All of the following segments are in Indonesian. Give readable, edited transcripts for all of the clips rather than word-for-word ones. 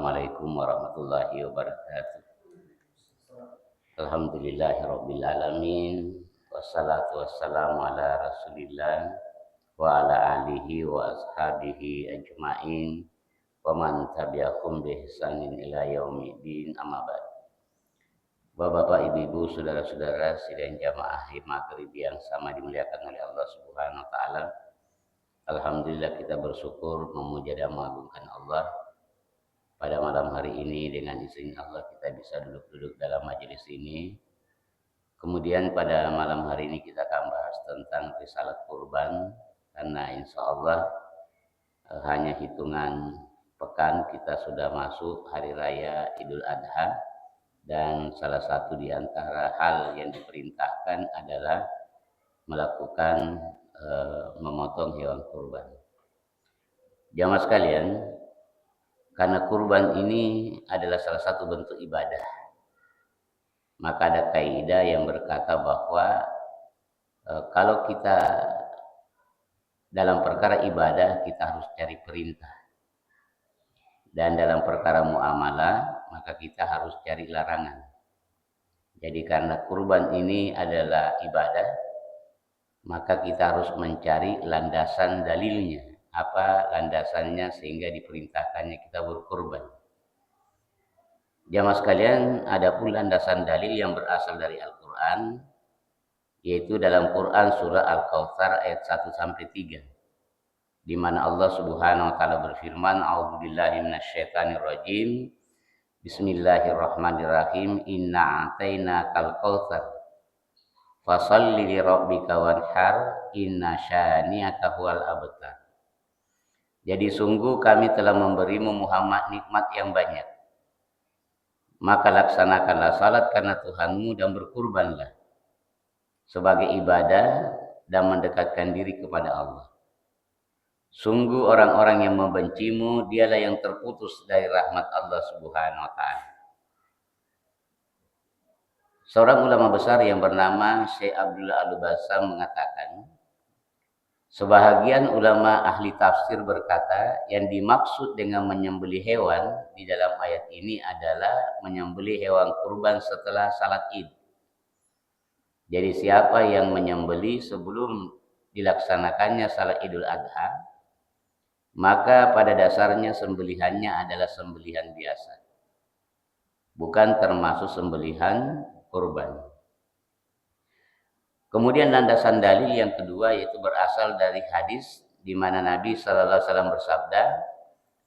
Assalamualaikum warahmatullahi wabarakatuh. Alhamdulillahirabbil alamin. Wassalatu wassalamu ala Rasulillah wa ala alihi wa ashabihi ajmain wa man tabi'ahum bi ihsanin ila yaumiddin, amma ba'd. Bapak-bapak, ibu-ibu, saudara-saudara sidang jamaah maghrib yang sama dimuliakan oleh Allah Subhanahu wa taala. Alhamdulillah, kita bersyukur memuja dan mengagungkan Allah. Pada malam hari ini dengan izin Allah kita bisa duduk-duduk dalam majelis ini. Kemudian pada malam hari ini kita akan bahas tentang risalah kurban, karena insya Allah hanya hitungan pekan kita sudah masuk hari raya Idul Adha, dan salah satu di antara hal yang diperintahkan adalah melakukan memotong hewan kurban. Jamaah sekalian, karena kurban ini adalah salah satu bentuk ibadah, maka ada kaidah yang berkata bahwa kalau kita dalam perkara ibadah kita harus cari perintah, dan dalam perkara muamalah maka kita harus cari larangan. Jadi karena kurban ini adalah ibadah, maka kita harus mencari landasan dalilnya. Apa landasannya sehingga diperintahkannya kita berkurban. Jamaah sekalian, ada pun landasan dalil yang berasal dari Al-Quran, yaitu dalam Quran surah Al-Kautsar ayat 1-3, di mana Allah Subhanahu wa taala berfirman, A'udzubillahi minasyaitonirrajim. Bismillahirrahmanirrahim. Inna a'tainakal kautsar fasholli li rabbika wanhar inna syani'aka huwal abtar. Jadi sungguh kami telah memberimu Muhammad nikmat yang banyak, maka laksanakanlah salat karena Tuhanmu dan berkurbanlah sebagai ibadah dan mendekatkan diri kepada Allah. Sungguh orang-orang yang membencimu dialah yang terputus dari rahmat Allah Subhanahu wa taala. Seorang ulama besar yang bernama Syekh Abdullah Al-Basam mengatakan, sebahagian ulama ahli tafsir berkata, yang dimaksud dengan menyembelih hewan di dalam ayat ini adalah menyembelih hewan kurban setelah salat Id. Jadi siapa yang menyembelih sebelum dilaksanakannya salat Idul Adha, maka pada dasarnya sembelihannya adalah sembelihan biasa, bukan termasuk sembelihan kurban. Kemudian landasan dalil yang kedua yaitu berasal dari hadis di mana Nabi sallallahu alaihi wasallam bersabda,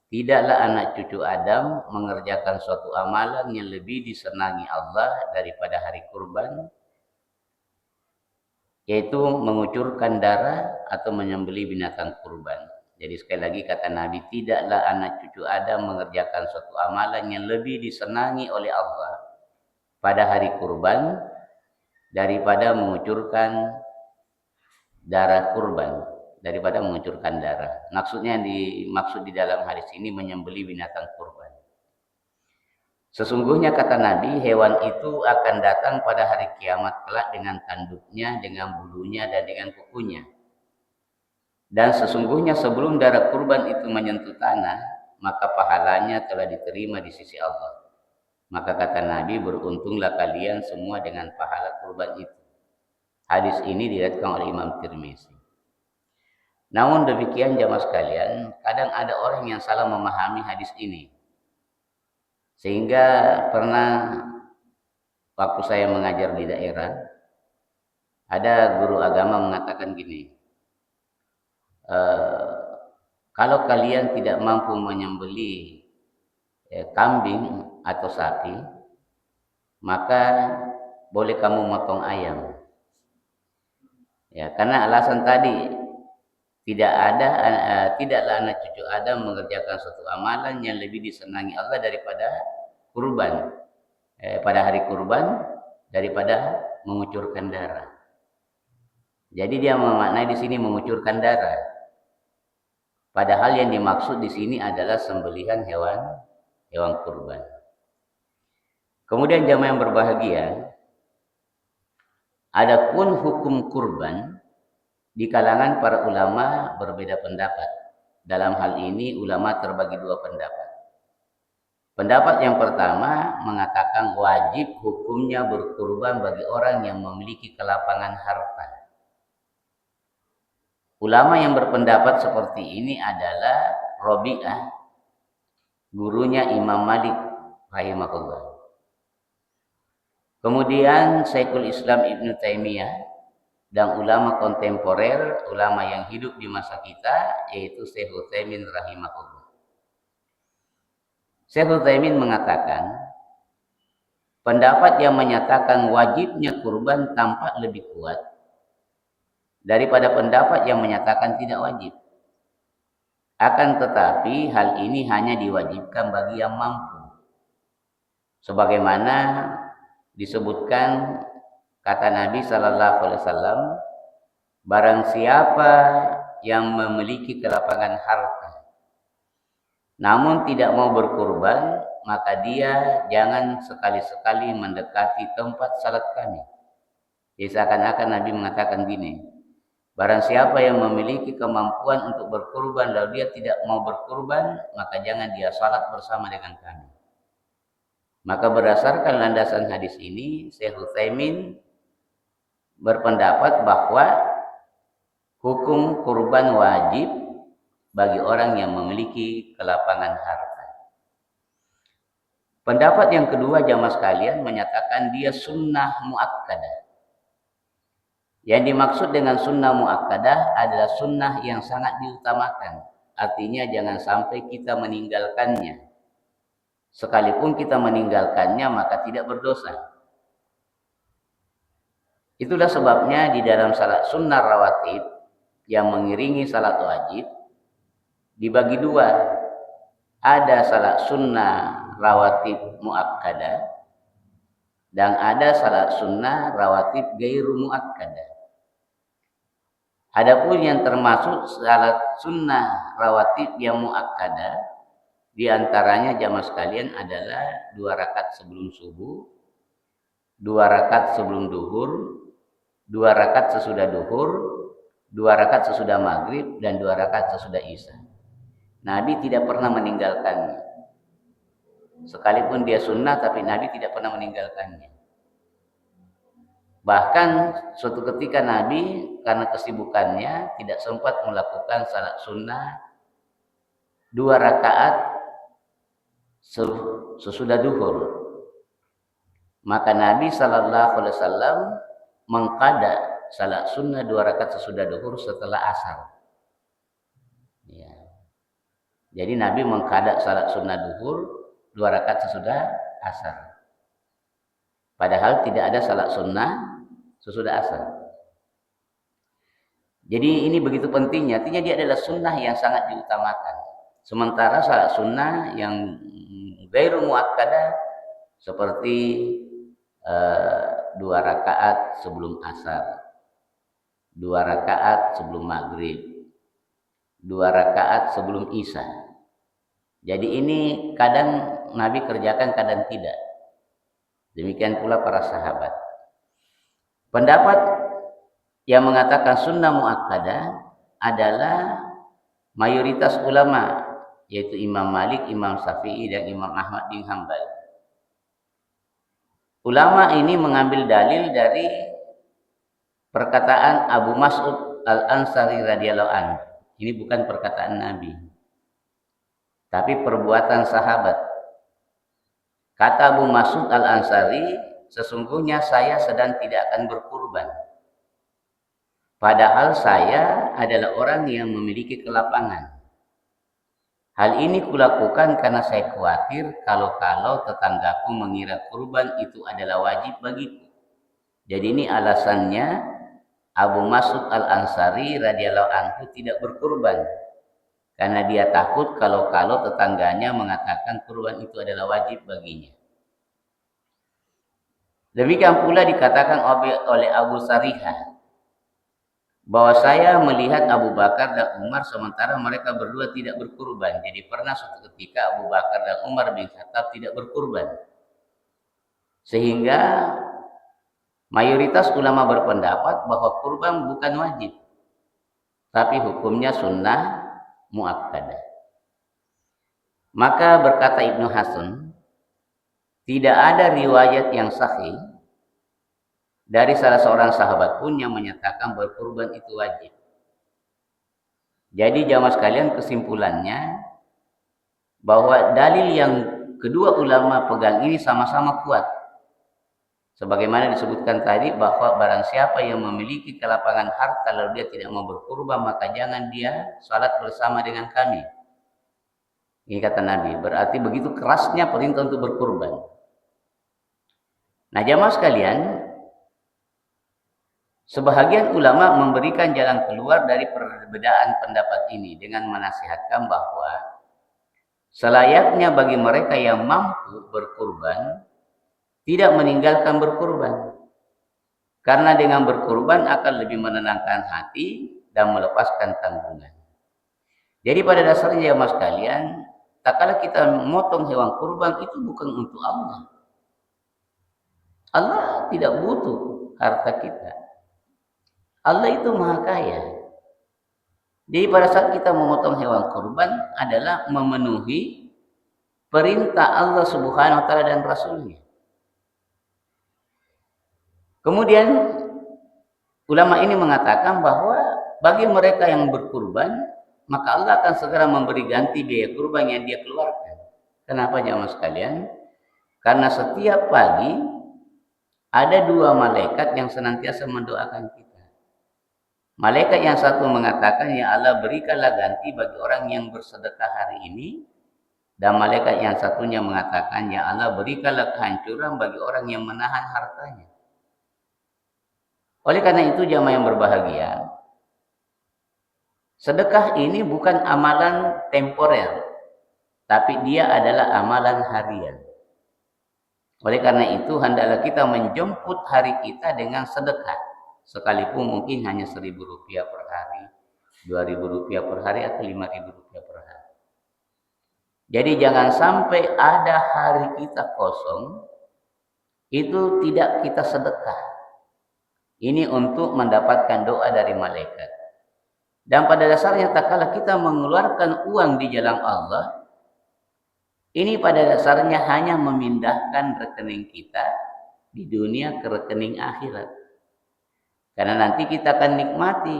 tidaklah anak cucu Adam mengerjakan suatu amalan yang lebih disenangi Allah daripada hari kurban, yaitu mengucurkan darah atau menyembelih binatang kurban. Jadi sekali lagi kata Nabi, tidaklah anak cucu Adam mengerjakan suatu amalan yang lebih disenangi oleh Allah pada hari kurban daripada mengucurkan darah kurban, daripada mengucurkan darah. Maksudnya dimaksud di dalam hadis ini menyembelih binatang kurban. Sesungguhnya kata Nabi, hewan itu akan datang pada hari kiamat kelak dengan tanduknya, dengan bulunya, dan dengan kukunya. Dan sesungguhnya sebelum darah kurban itu menyentuh tanah, maka pahalanya telah diterima di sisi Allah. Maka kata Nabi, beruntunglah kalian semua dengan pahala kurban itu. Hadis ini diriwayatkan oleh Imam Tirmizi. Namun demikian jamaah sekalian, kadang ada orang yang salah memahami hadis ini. Sehingga pernah waktu saya mengajar di daerah, ada guru agama mengatakan gini, kalau kalian tidak mampu menyembelih kambing atau sapi, maka boleh kamu motong ayam. Ya, karena alasan tadi tidaklah anak cucu Adam mengerjakan suatu amalan yang lebih disenangi Allah daripada kurban, pada hari kurban, daripada mengucurkan darah. Jadi dia memaknai di sini mengucurkan darah. Padahal yang dimaksud di sini adalah sembelihan hewan kurban. Kemudian jamaah yang berbahagia, adapun hukum kurban di kalangan para ulama berbeda pendapat. Dalam hal ini ulama terbagi dua pendapat. Pendapat yang pertama mengatakan wajib hukumnya berkurban bagi orang yang memiliki kelapangan harta. Ulama yang berpendapat seperti ini adalah Rabi'ah, gurunya Imam Malik rahimahullah. Kemudian Syekhul Islam Ibn Taimiyah dan ulama kontemporer, ulama yang hidup di masa kita, yaitu Syekh Utsaimin rahimahullah. Syekh Utsaimin mengatakan, pendapat yang menyatakan wajibnya kurban tampak lebih kuat daripada pendapat yang menyatakan tidak wajib. Akan tetapi hal ini hanya diwajibkan bagi yang mampu. Sebagaimana disebutkan kata Nabi sallallahu alaihi wasallam, barang siapa yang memiliki kelapangan harta namun tidak mau berkurban, maka dia jangan sekali-sekali mendekati tempat salat kami. Jadi seakan-akan Nabi mengatakan gini, barang siapa yang memiliki kemampuan untuk berkurban lalu dia tidak mau berkurban, maka jangan dia salat bersama dengan kami. Maka berdasarkan landasan hadis ini, Syekh Utsaimin berpendapat bahwa hukum kurban wajib bagi orang yang memiliki kelapangan harta. Pendapat yang kedua jamaah sekalian menyatakan dia sunnah muakkadah. Yang dimaksud dengan sunnah muakkadah adalah sunnah yang sangat diutamakan. Artinya jangan sampai kita meninggalkannya. Sekalipun kita meninggalkannya maka tidak berdosa. Itulah sebabnya di dalam salat sunnah rawatib yang mengiringi salat wajib dibagi dua. Ada salat sunnah rawatib muakkadah dan ada salat sunnah rawatib gairu muakkadah. Adapun yang termasuk salat sunnah rawatib yang muakkadah, di antaranya jamaah sekalian adalah 2 rakaat sebelum subuh, 2 rakaat sebelum duhur, 2 rakaat sesudah duhur, 2 rakaat sesudah maghrib, dan 2 rakaat sesudah isya. Nabi tidak pernah meninggalkannya. Sekalipun dia sunnah, tapi Nabi tidak pernah meninggalkannya. Bahkan suatu ketika Nabi karena kesibukannya tidak sempat melakukan salat sunnah 2 rakaat sesudah duhur. Maka Nabi sallallahu alaihi wasallam mengqada salat sunnah 2 rakaat sesudah duhur setelah asar. Ya. Jadi Nabi mengqada salat sunnah duhur 2 rakaat sesudah asar. Padahal tidak ada salat sunnah sesudah asar. Jadi ini begitu pentingnya, artinya dia adalah sunnah yang sangat diutamakan. Sementara salat sunnah yang ghairu muakkadah seperti 2 rakaat sebelum asar, 2 rakaat sebelum maghrib, 2 rakaat sebelum isya. Jadi ini kadang Nabi kerjakan, kadang tidak. Demikian pula para sahabat. Pendapat yang mengatakan sunnah muakkadah adalah mayoritas ulama, yaitu Imam Malik, Imam Syafi'i, dan Imam Ahmad bin Hanbal. Ulama ini mengambil dalil dari perkataan Abu Mas'ud Al-Ansari radhiyallahu anhu. Ini bukan perkataan Nabi, tapi perbuatan sahabat. Kata Abu Mas'ud Al-Ansari, sesungguhnya saya sedang tidak akan berkurban. Padahal saya adalah orang yang memiliki kelapangan. Hal ini kulakukan karena saya khawatir kalau tetanggaku mengira kurban itu adalah wajib bagiku. Jadi ini alasannya Abu Mas'ud Al-Ansari radhiyallahu anhu tidak berkurban. Karena dia takut kalau tetangganya mengatakan kurban itu adalah wajib baginya. Demikian pula dikatakan oleh Abu Sarihah bahwa saya melihat Abu Bakar dan Umar sementara mereka berdua tidak berkurban. Jadi pernah suatu ketika Abu Bakar dan Umar bin Khattab tidak berkurban. Sehingga mayoritas ulama berpendapat bahwa kurban bukan wajib, tapi hukumnya sunnah muakkadah. Maka berkata Ibnu Hasan, tidak ada riwayat yang sahih dari salah seorang sahabat pun yang menyatakan berkurban itu wajib. Jadi jamaah sekalian, kesimpulannya bahwa dalil yang kedua ulama pegang ini sama-sama kuat. Sebagaimana disebutkan tadi bahwa barang siapa yang memiliki kelapangan harta lalu dia tidak mau berkurban, maka jangan dia salat bersama dengan kami. Ini kata Nabi, berarti begitu kerasnya perintah untuk berkurban. Nah jamaah sekalian, sebahagian ulama memberikan jalan keluar dari perbedaan pendapat ini dengan menasihatkan bahwa selayaknya bagi mereka yang mampu berkurban, tidak meninggalkan berkurban. Karena dengan berkurban akan lebih menenangkan hati dan melepaskan tanggungan. Jadi pada dasarnya ya mas kalian, tak kala kita memotong hewan kurban itu bukan untuk Allah. Allah tidak butuh harta kita. Allah itu maha kaya. Jadi pada saat kita memotong hewan kurban adalah memenuhi perintah Allah Subhanahu wa taala dan Rasulnya. Kemudian ulama ini mengatakan bahwa bagi mereka yang berkurban, maka Allah akan segera memberi ganti biaya kurban yang dia keluarkan. Kenapa jamaah sekalian? Karena setiap pagi ada dua malaikat yang senantiasa mendoakan kita. Malaikat yang satu mengatakan, ya Allah berikanlah ganti bagi orang yang bersedekah hari ini. Dan malaikat yang satunya mengatakan, ya Allah berikanlah kehancuran bagi orang yang menahan hartanya. Oleh karena itu jamaah yang berbahagia, sedekah ini bukan amalan temporer, tapi dia adalah amalan harian. Oleh karena itu hendaklah kita menjemput hari kita dengan sedekah, sekalipun mungkin hanya Rp1.000 per hari, Rp2.000 per hari, atau Rp5.000 per hari. Jadi jangan sampai ada hari kita kosong, itu tidak kita sedekah. Ini untuk mendapatkan doa dari malaikat. Dan pada dasarnya tak kala kita mengeluarkan uang di jalan Allah, ini pada dasarnya hanya memindahkan rekening kita di dunia ke rekening akhirat. Karena nanti kita akan nikmati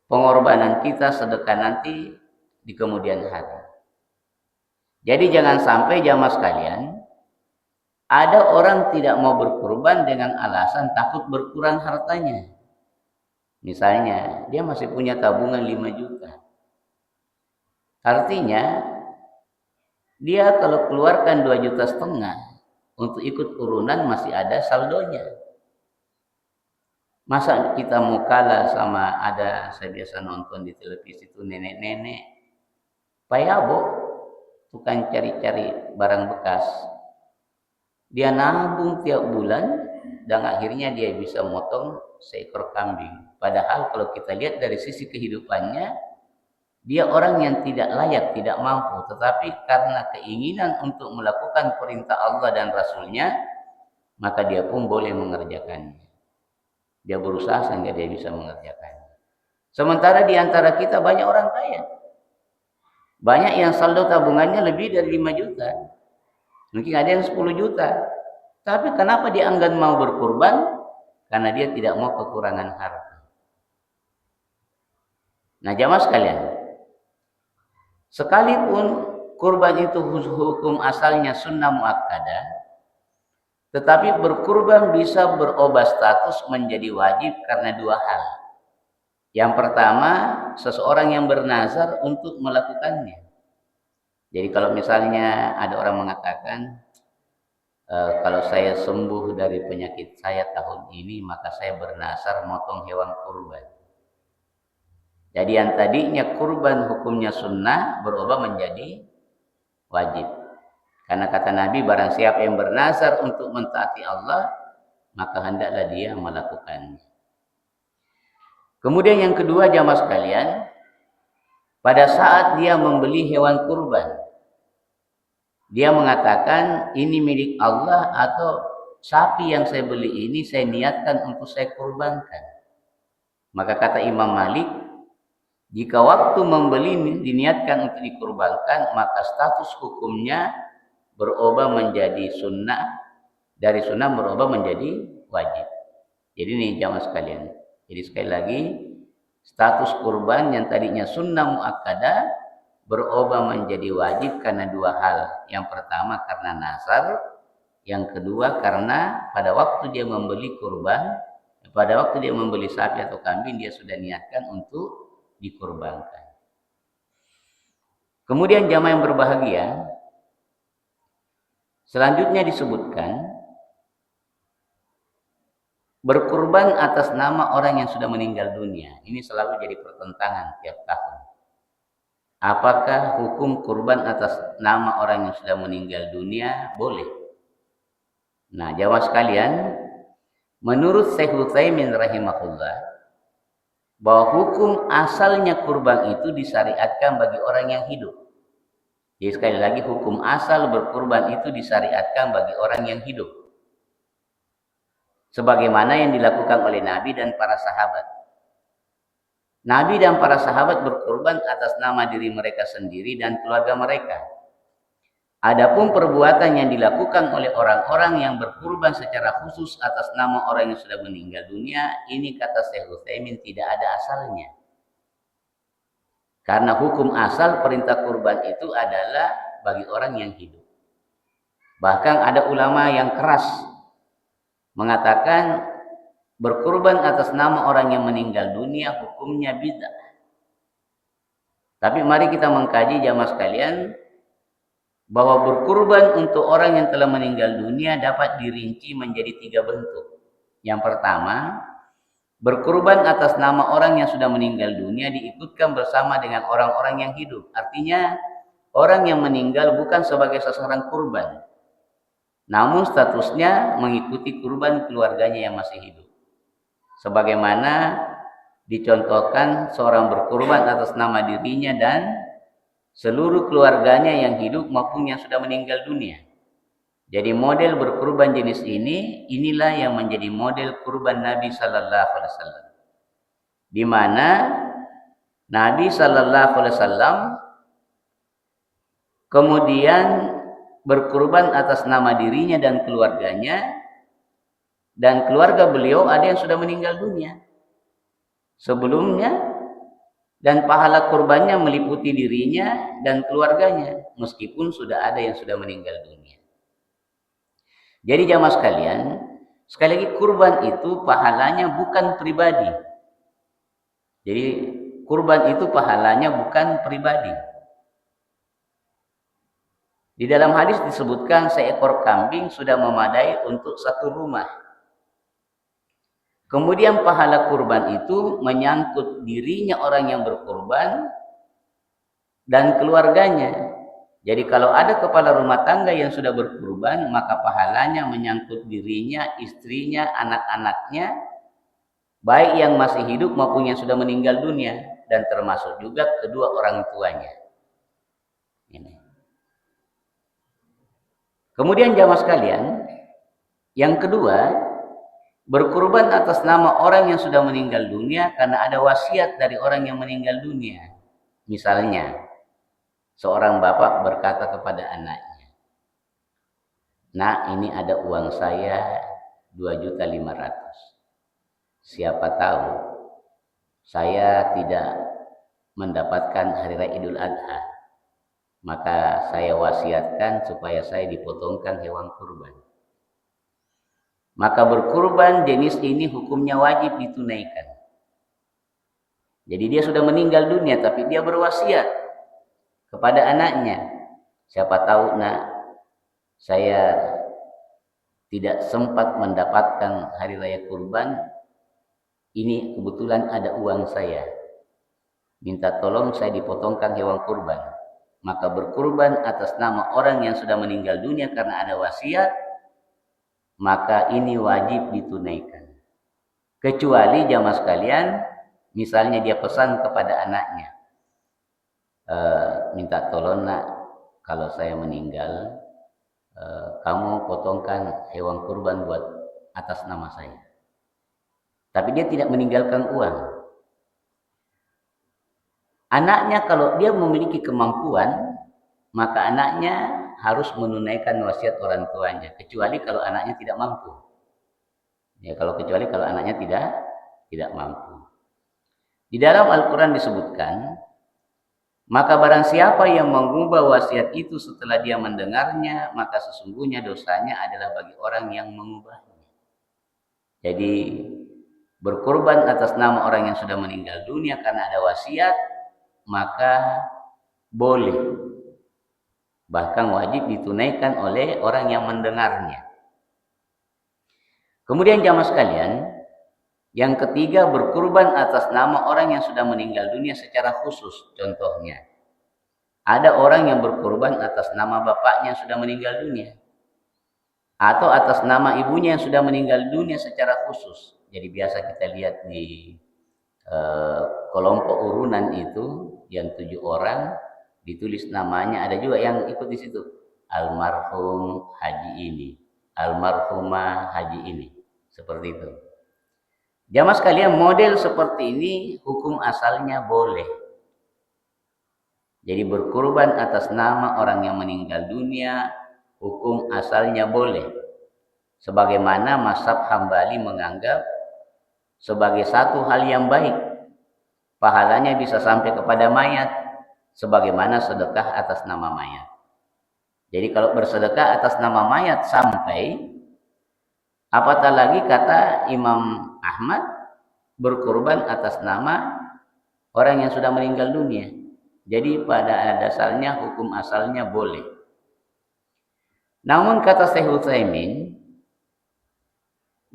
pengorbanan kita, sedekah nanti di kemudian hari. Jadi jangan sampai jamaah sekalian, ada orang tidak mau berkurban dengan alasan takut berkurang hartanya. Misalnya, dia masih punya tabungan 5 juta. Artinya, dia kalau keluarkan 2,5 juta untuk ikut urunan masih ada saldonya. Masa kita mau kalah sama saya biasa nonton di televisi itu nenek-nenek payabo, tukang cari-cari barang bekas. Dia nabung tiap bulan dan akhirnya dia bisa motong seekor kambing. Padahal kalau kita lihat dari sisi kehidupannya, dia orang yang tidak layak, tidak mampu. Tetapi karena keinginan untuk melakukan perintah Allah dan Rasulnya, maka dia pun boleh mengerjakannya. Dia berusaha sehingga dia bisa mengerjakannya. Sementara di antara kita banyak orang kaya. Banyak yang saldo tabungannya lebih dari 5 juta. Mungkin ada yang 10 juta. Tapi kenapa dia enggan mau berkurban? Karena dia tidak mau kekurangan harta. Nah jamaah sekalian, sekalipun kurban itu hukum asalnya sunnah muakkadah, tetapi berkurban bisa berubah status menjadi wajib karena dua hal. Yang pertama, seseorang yang bernazar untuk melakukannya. Jadi kalau misalnya ada orang mengatakan, kalau saya sembuh dari penyakit saya tahun ini, maka saya bernazar motong hewan kurban. Jadi yang tadinya kurban hukumnya sunnah berubah menjadi wajib. Karena kata Nabi, barang siapa yang bernazar untuk mentaati Allah, maka hendaklah dia melakukannya. Kemudian yang kedua jamaah sekalian, pada saat dia membeli hewan kurban, dia mengatakan ini milik Allah atau sapi yang saya beli ini saya niatkan untuk saya kurbankan. Maka kata Imam Malik, Jika waktu membeli diniatkan untuk dikurbankan, maka status hukumnya berubah menjadi sunnah, dari sunnah berubah menjadi wajib. Jadi ini jamaah sekalian. Jadi sekali lagi, status kurban yang tadinya sunnah muakkadah berubah menjadi wajib karena dua hal. Yang pertama karena nazar, yang kedua karena pada waktu dia membeli kurban, pada waktu dia membeli sapi atau kambing, dia sudah niatkan untuk dikurbankan. Kemudian jamaah yang berbahagia, selanjutnya disebutkan berkurban atas nama orang yang sudah meninggal dunia. Ini selalu jadi pertentangan tiap tahun. Apakah hukum kurban atas nama orang yang sudah meninggal dunia boleh? Nah, jamaah sekalian, menurut Syekh Utsaimin rahimahullah, bahwa hukum asalnya kurban itu disyariatkan bagi orang yang hidup. Jadi sekali lagi, hukum asal berkurban itu disyariatkan bagi orang yang hidup, sebagaimana yang dilakukan oleh Nabi dan para sahabat. Nabi dan para sahabat berkurban atas nama diri mereka sendiri dan keluarga mereka. Adapun perbuatan yang dilakukan oleh orang-orang yang berkurban secara khusus atas nama orang yang sudah meninggal dunia, ini kata Syekh Utsaimin tidak ada asalnya. Karena hukum asal perintah kurban itu adalah bagi orang yang hidup. Bahkan ada ulama yang keras mengatakan berkurban atas nama orang yang meninggal dunia hukumnya bid'ah. Tapi mari kita mengkaji jamaah sekalian, bahwa berkurban untuk orang yang telah meninggal dunia dapat dirinci menjadi 3 bentuk. Yang pertama, berkurban atas nama orang yang sudah meninggal dunia diikutkan bersama dengan orang-orang yang hidup. Artinya, orang yang meninggal bukan sebagai sasaran kurban, namun statusnya mengikuti kurban keluarganya yang masih hidup. Sebagaimana dicontohkan seorang berkurban atas nama dirinya dan seluruh keluarganya yang hidup maupun yang sudah meninggal dunia. Jadi model berkurban jenis ini, inilah yang menjadi model kurban Nabi Sallallahu Alaihi Wasallam, di mana Nabi Sallallahu Alaihi Wasallam kemudian berkurban atas nama dirinya dan keluarganya, dan keluarga beliau ada yang sudah meninggal dunia sebelumnya, dan pahala kurbannya meliputi dirinya dan keluarganya, meskipun sudah ada yang sudah meninggal dunia. Jadi jamaah sekalian, sekali lagi kurban itu pahalanya bukan pribadi. Jadi kurban itu pahalanya bukan pribadi. Di dalam hadis disebutkan seekor kambing sudah memadai untuk satu rumah. Kemudian pahala kurban itu menyangkut dirinya orang yang berkurban dan keluarganya. Jadi kalau ada kepala rumah tangga yang sudah berkurban, maka pahalanya menyangkut dirinya, istrinya, anak-anaknya, baik yang masih hidup maupun yang sudah meninggal dunia, dan termasuk juga kedua orang tuanya. Ini. Kemudian jamaah sekalian, yang kedua, berkurban atas nama orang yang sudah meninggal dunia karena ada wasiat dari orang yang meninggal dunia. Misalnya, seorang bapak berkata kepada anaknya, "Nak, ini ada uang saya 2.500.000. Siapa tahu saya tidak mendapatkan hari raya Idul Adha, maka saya wasiatkan supaya saya dipotongkan hewan kurban." Maka berkurban jenis ini hukumnya wajib ditunaikan. Jadi dia sudah meninggal dunia tapi dia berwasiat kepada anaknya, "Siapa tahu nak, saya tidak sempat mendapatkan hari raya kurban, ini kebetulan ada uang saya, minta tolong saya dipotongkan hewan kurban." Maka berkurban atas nama orang yang sudah meninggal dunia karena ada wasiat, maka ini wajib ditunaikan. Kecuali jamaah sekalian, misalnya dia pesan kepada anaknya, "Minta tolong nak, kalau saya meninggal, kamu potongkan hewan kurban buat atas nama saya." Tapi dia tidak meninggalkan uang. Anaknya kalau dia memiliki kemampuan, maka anaknya harus menunaikan wasiat orang tuanya, kecuali kalau anaknya tidak mampu. Ya, kecuali kalau anaknya tidak mampu. Di dalam Al-Quran disebutkan, maka barang siapa yang mengubah wasiat itu setelah dia mendengarnya, maka sesungguhnya dosanya adalah bagi orang yang mengubahnya. Jadi berkorban atas nama orang yang sudah meninggal dunia karena ada wasiat, maka boleh, bahkan wajib ditunaikan oleh orang yang mendengarnya. Kemudian jamaah sekalian, yang ketiga, berkurban atas nama orang yang sudah meninggal dunia secara khusus. Contohnya, ada orang yang berkurban atas nama bapaknya yang sudah meninggal dunia, atau atas nama ibunya yang sudah meninggal dunia secara khusus. Jadi biasa kita lihat di kelompok urunan itu, yang 7 orang ditulis namanya, ada juga yang ikut di situ, almarhum haji ini, almarhumah haji ini, seperti itu. Jamaah sekalian, model seperti ini hukum asalnya boleh. Jadi berkurban atas nama orang yang meninggal dunia, hukum asalnya boleh. Sebagaimana mazhab Hambali menganggap sebagai satu hal yang baik, pahalanya bisa sampai kepada mayat, sebagaimana sedekah atas nama mayat. Jadi kalau bersedekah atas nama mayat sampai, apatah lagi kata Imam Ahmad, berkurban atas nama orang yang sudah meninggal dunia. Jadi pada dasarnya hukum asalnya boleh. Namun kata Syekh Utsaimin,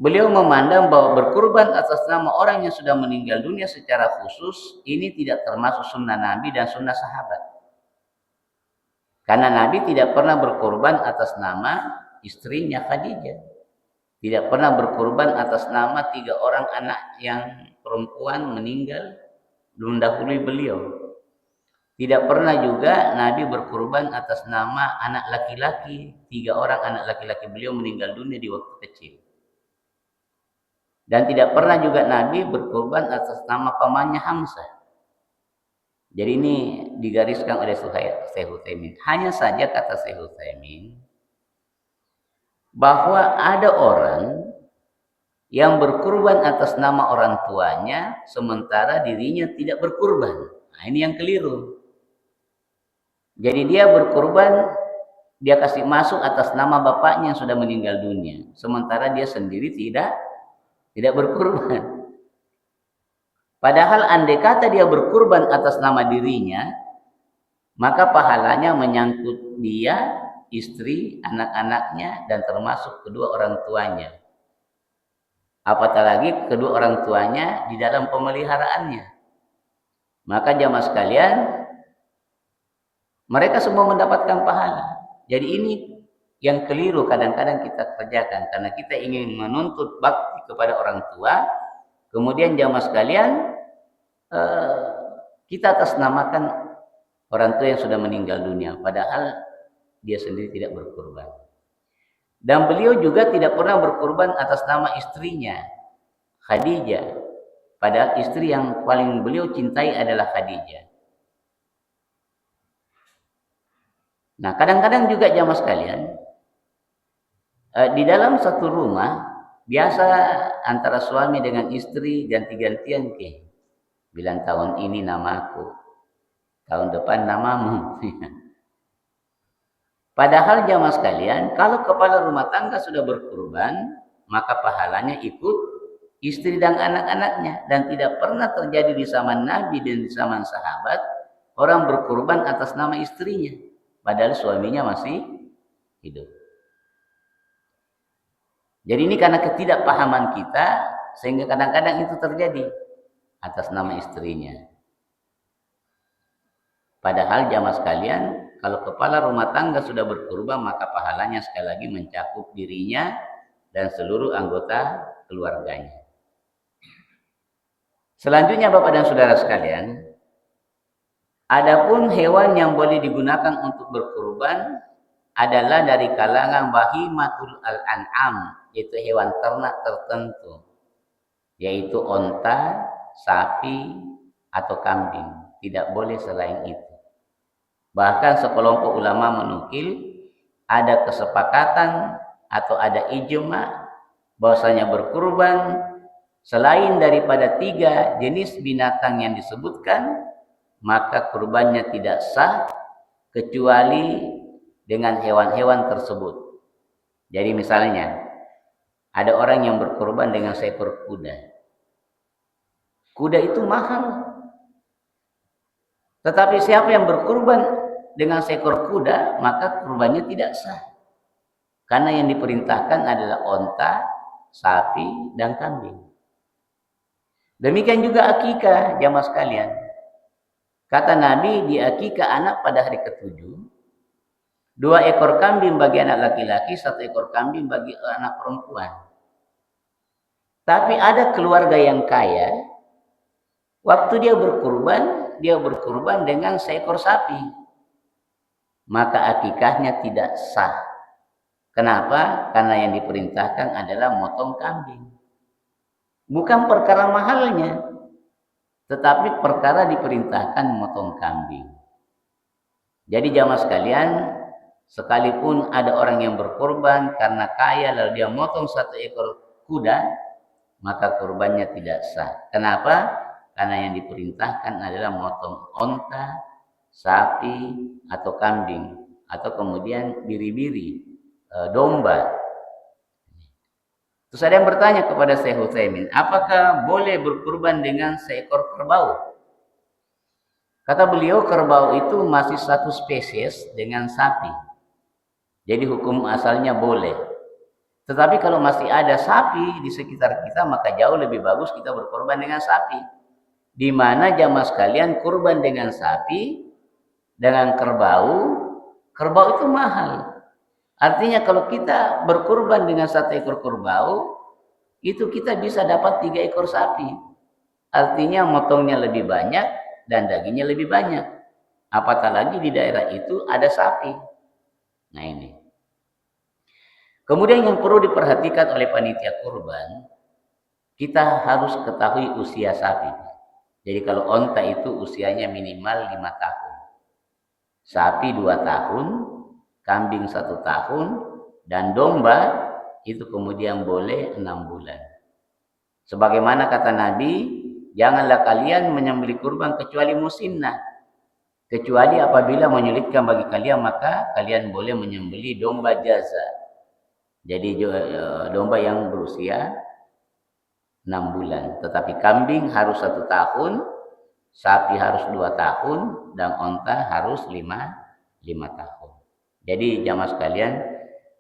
beliau memandang bahwa berkurban atas nama orang yang sudah meninggal dunia secara khusus ini tidak termasuk sunnah Nabi dan sunnah sahabat. Karena Nabi tidak pernah berkurban atas nama istrinya Khadijah. Tidak pernah berkurban atas nama 3 orang anak yang perempuan meninggal mendahului beliau. Tidak pernah juga Nabi berkurban atas nama anak laki-laki, 3 orang anak laki-laki beliau meninggal dunia di waktu kecil. Dan tidak pernah juga Nabi berkurban atas nama pamannya Hamzah. Jadi ini digariskan oleh Syekh Utsaimin. Hanya saja kata Syekh Utsaimin, bahwa ada orang yang berkurban atas nama orang tuanya sementara dirinya tidak berkurban. Nah, ini yang keliru. Jadi dia berkurban, dia kasih masuk atas nama bapaknya yang sudah meninggal dunia, sementara dia sendiri tidak berkurban. Padahal andai kata dia berkurban atas nama dirinya, maka pahalanya menyangkut dia, istri, anak-anaknya, dan termasuk kedua orang tuanya. Apatah lagi kedua orang tuanya di dalam pemeliharaannya. Maka jamaah sekalian, mereka semua mendapatkan pahala. Jadi ini yang keliru kadang-kadang kita kerjakan, karena kita ingin menuntut bakti kepada orang tua, kemudian jamaah sekalian, kita atasnamakan orang tua yang sudah meninggal dunia, padahal dia sendiri tidak berkurban. Dan beliau juga tidak pernah berkurban atas nama istrinya, Khadijah. Padahal istri yang paling beliau cintai adalah Khadijah. Nah, kadang-kadang juga jamaah sekalian, di dalam satu rumah, biasa antara suami dengan istri ganti-gantian ke. Bilang tahun ini namaku, tahun depan namamu. Padahal jamaah sekalian, kalau kepala rumah tangga sudah berkurban, maka pahalanya ikut istri dan anak-anaknya. Dan tidak pernah terjadi di zaman Nabi dan di zaman sahabat orang berkurban atas nama istrinya, padahal suaminya masih hidup. Jadi ini karena ketidakpahaman kita, sehingga kadang-kadang itu terjadi atas nama istrinya. Padahal jamaah sekalian, kalau kepala rumah tangga sudah berkurban, maka pahalanya sekali lagi mencakup dirinya dan seluruh anggota keluarganya. Selanjutnya Bapak dan Saudara sekalian, adapun hewan yang boleh digunakan untuk berkurban adalah dari kalangan bahimatul al-an'am, yaitu hewan ternak tertentu, yaitu onta, sapi, atau kambing. tidak boleh selain itu. Bahkan sekelompok ulama menukil ada kesepakatan atau ada ijma bahwasanya berkurban selain daripada 3 jenis binatang yang disebutkan, maka kurbannya tidak sah kecuali dengan hewan-hewan tersebut. Jadi misalnya ada orang yang berkurban dengan seekor kuda. Kuda itu mahal. Tetapi siapa yang berkurban dengan seekor kuda, maka kurbannya tidak sah. Karena yang diperintahkan adalah onta, sapi, dan kambing. Demikian juga akikah, jamaah sekalian. Kata Nabi, di akikah anak pada hari ke-7, 2 ekor kambing bagi anak laki-laki, 1 ekor kambing bagi anak perempuan. Tapi ada keluarga yang kaya, waktu dia berkurban dengan seekor sapi. Maka akikahnya tidak sah. Kenapa? Karena yang diperintahkan adalah motong kambing. Bukan perkara mahalnya, tetapi perkara diperintahkan motong kambing. Jadi jamaah sekalian, sekalipun ada orang yang berkorban karena kaya lalu dia motong 1 ekor kuda, maka kurbannya tidak sah. Kenapa? Karena yang diperintahkan adalah motong onta, sapi, atau kambing, atau kemudian biri-biri, domba. Terus ada yang bertanya kepada Syekh Utsaimin, apakah boleh berkurban dengan seekor kerbau? Kata beliau, kerbau itu masih satu spesies dengan sapi. Jadi hukum asalnya boleh. Tetapi kalau masih ada sapi di sekitar kita, maka jauh lebih bagus kita berkorban dengan sapi. Di mana jamaah sekalian, kurban dengan sapi, dengan kerbau, kerbau itu mahal. Artinya kalau kita berkurban dengan 1 ekor kerbau, itu kita bisa dapat 3 ekor sapi. Artinya motongnya lebih banyak dan dagingnya lebih banyak. Apatah lagi di daerah itu ada sapi. Nah ini. Kemudian yang perlu diperhatikan oleh panitia kurban, kita harus ketahui usia sapi. Jadi kalau onta itu usianya minimal 5 tahun. Sapi 2 tahun, kambing 1 tahun, dan domba itu kemudian boleh 6 bulan. Sebagaimana kata Nabi, janganlah kalian menyembelih kurban kecuali musimna. Kecuali apabila menyulitkan bagi kalian, maka kalian boleh menyembelih domba jaza. Jadi domba yang berusia 6 bulan. Tetapi kambing harus 1 tahun, sapi harus 2 tahun, dan onta harus 5 tahun. Jadi jamaah sekalian,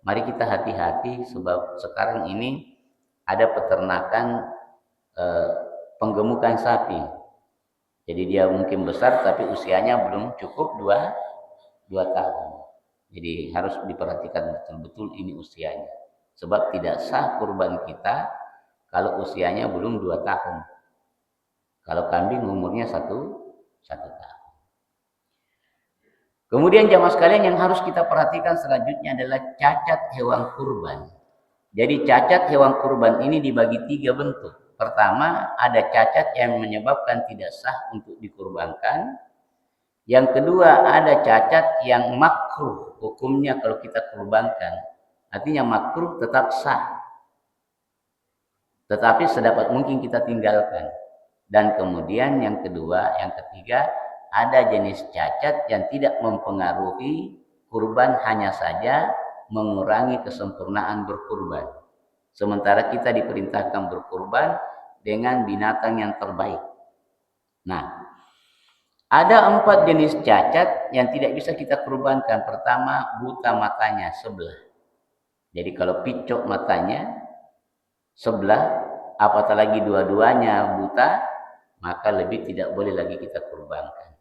mari kita hati-hati sebab sekarang ini ada peternakan penggemukan sapi. Jadi dia mungkin besar tapi usianya belum cukup 2 tahun. Jadi harus diperhatikan betul-betul ini usianya. Sebab tidak sah kurban kita kalau usianya belum 2 tahun. Kalau kambing umurnya 1 tahun. Kemudian jamaah sekalian yang harus kita perhatikan selanjutnya adalah cacat hewan kurban. Jadi cacat hewan kurban ini dibagi 3 bentuk. Pertama, ada cacat yang menyebabkan tidak sah untuk dikurbankan. Yang kedua, ada cacat yang makruh hukumnya kalau kita kurbankan. Artinya makruh tetap sah. Tetapi sedapat mungkin kita tinggalkan. Dan kemudian yang kedua, yang ketiga, ada jenis cacat yang tidak mempengaruhi kurban, hanya saja mengurangi kesempurnaan berkurban. Sementara kita diperintahkan berkurban dengan binatang yang terbaik. Nah, ada 4 jenis cacat yang tidak bisa kita kurbankan. Pertama, buta matanya sebelah. Jadi kalau picok matanya sebelah, apatah lagi dua-duanya buta, maka lebih tidak boleh lagi kita kurbankan.